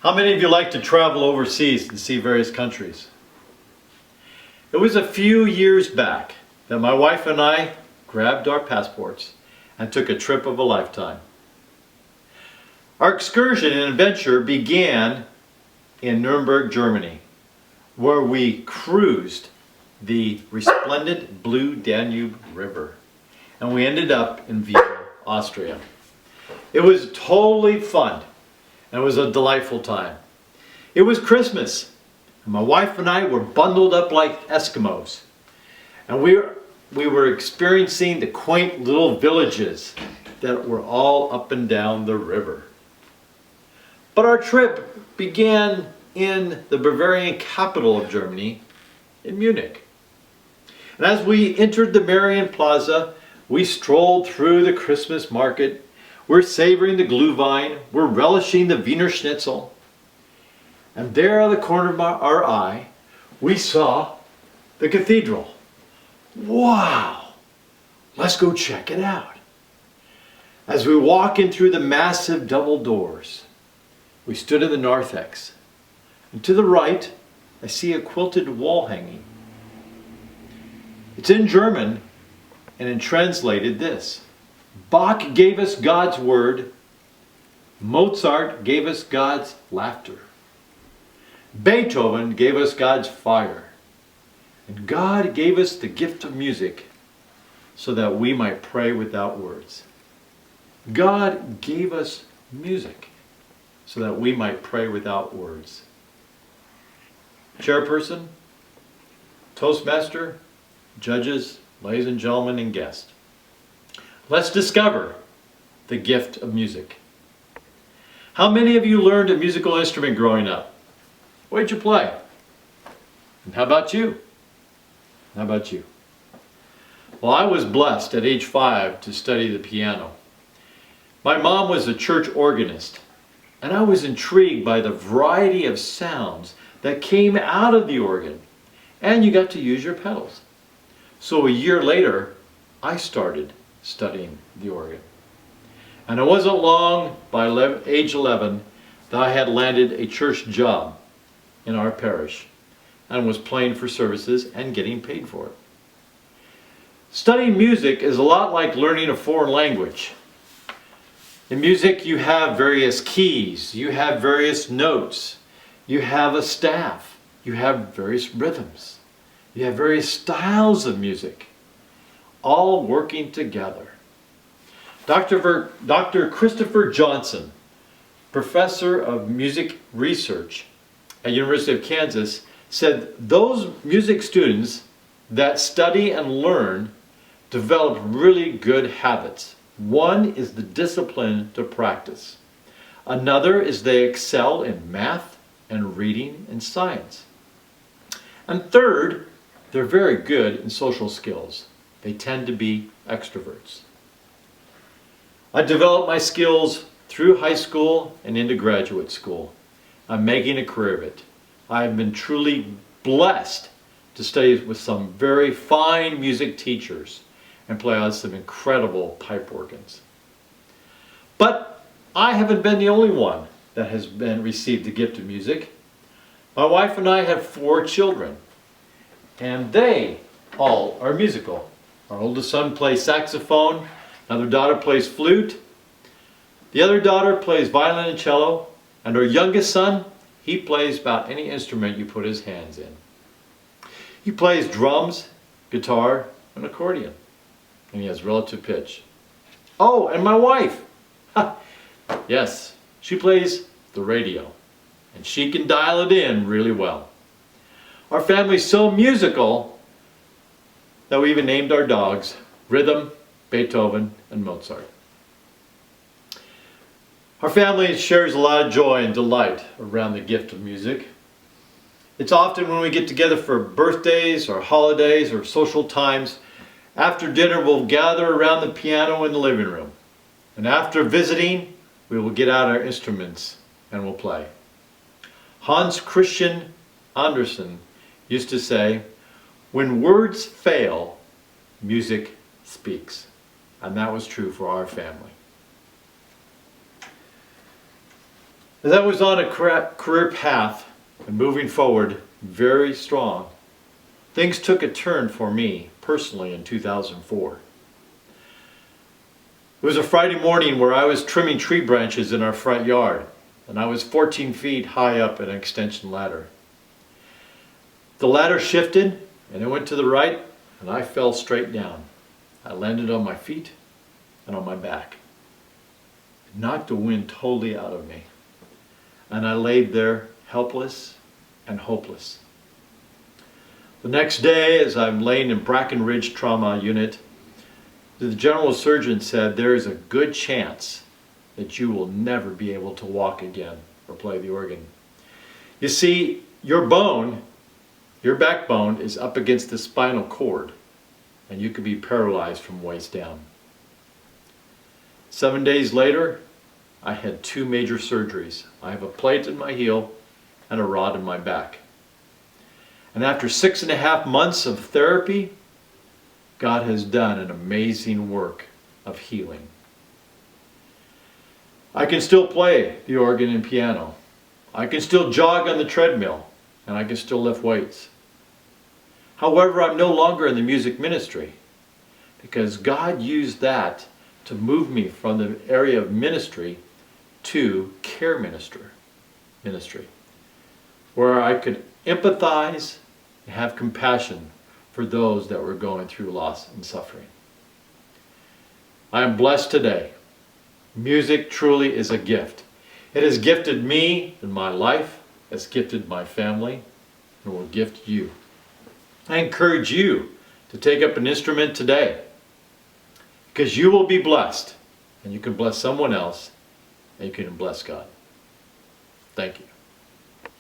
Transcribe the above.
How many of you like to travel overseas and see various countries? It was a few years back that my wife and I grabbed our passports and took a trip of a lifetime. Our excursion and adventure began in Nuremberg, Germany, where we cruised the resplendent blue Danube River, and we ended up in Vienna, Austria. It was totally fun, and it was a delightful time. It was Christmas, and my wife and I were bundled up like Eskimos, and we were experiencing the quaint little villages that were all up and down the river. But our trip began in the Bavarian capital of Germany, in Munich. And as we entered the Marian Plaza, we strolled through the Christmas market. We're savoring the Glühwein, we're relishing the Wiener Schnitzel. And there at the corner of our eye, we saw the cathedral. Wow! Let's go check it out. As we walk in through the massive double doors, we stood in the narthex. And to the right, I see a quilted wall hanging. It's in German, and it translated this: Bach gave us God's word, Mozart gave us God's laughter, Beethoven gave us God's fire, and God gave us the gift of music so that we might pray without words. God gave us music so that we might pray without words. Chairperson, Toastmaster, judges, ladies and gentlemen, and guests, let's discover the gift of music. How many of you learned a musical instrument growing up? What did you play? And how about you? How about you? Well, I was blessed at age 5 to study the piano. My mom was a church organist, and I was intrigued by the variety of sounds that came out of the organ, and you got to use your pedals. So a year later, I started studying the organ. And it wasn't long, by age 11, that I had landed a church job in our parish and was playing for services and getting paid for it. Studying music is a lot like learning a foreign language. In music, you have various keys, you have various notes, you have a staff, you have various rhythms, you have various styles of music, all working together. Dr. Christopher Johnson, professor of music research at University of Kansas, said those music students that study and learn develop really good habits. One is the discipline to practice. Another is they excel in math and reading and science. And third, they're very good in social skills. They tend to be extroverts. I developed my skills through high school and into graduate school. I'm making a career of it. I've been truly blessed to study with some very fine music teachers and play on some incredible pipe organs. But I haven't been the only one that has received the gift of music. My wife and I have 4 children, and they all are musical. Our oldest son plays saxophone, another daughter plays flute, the other daughter plays violin and cello, and our youngest son, he plays about any instrument you put his hands in. He plays drums, guitar, and accordion, and he has relative pitch. Oh, and my wife! Yes, she plays the radio, and she can dial it in really well. Our family's so musical that we even named our dogs Rhythm, Beethoven, and Mozart. Our family shares a lot of joy and delight around the gift of music. It's often when we get together for birthdays or holidays or social times, after dinner we'll gather around the piano in the living room. And after visiting, we will get out our instruments and we'll play. Hans Christian Andersen used to say, "When words fail, music speaks." And that was true for our family. As I was on a career path and moving forward very strong, things took a turn for me personally in 2004. It was a Friday morning where I was trimming tree branches in our front yard, and I was 14 feet high up an extension ladder. The ladder shifted and it went to the right, and I fell straight down. I landed on my feet and on my back. It knocked the wind totally out of me, and I laid there helpless and hopeless. The next day, as I'm laying in Bracken Ridge Trauma Unit, the general surgeon said there is a good chance that you will never be able to walk again or play the organ. You see, your backbone is up against the spinal cord, and you could be paralyzed from waist down. 7 days later, I had 2 major surgeries. I have a plate in my heel and a rod in my back. And after 6.5 months of therapy, God has done an amazing work of healing. I can still play the organ and piano. I can still jog on the treadmill, and I can still lift weights. However, I'm no longer in the music ministry, because God used that to move me from the area of ministry to care ministry, where I could empathize and have compassion for those that were going through loss and suffering. I am blessed today. Music truly is a gift. It has gifted me in my life, has gifted my family, and will gift you. I encourage you to take up an instrument today, because you will be blessed, and you can bless someone else, and you can bless God. Thank you.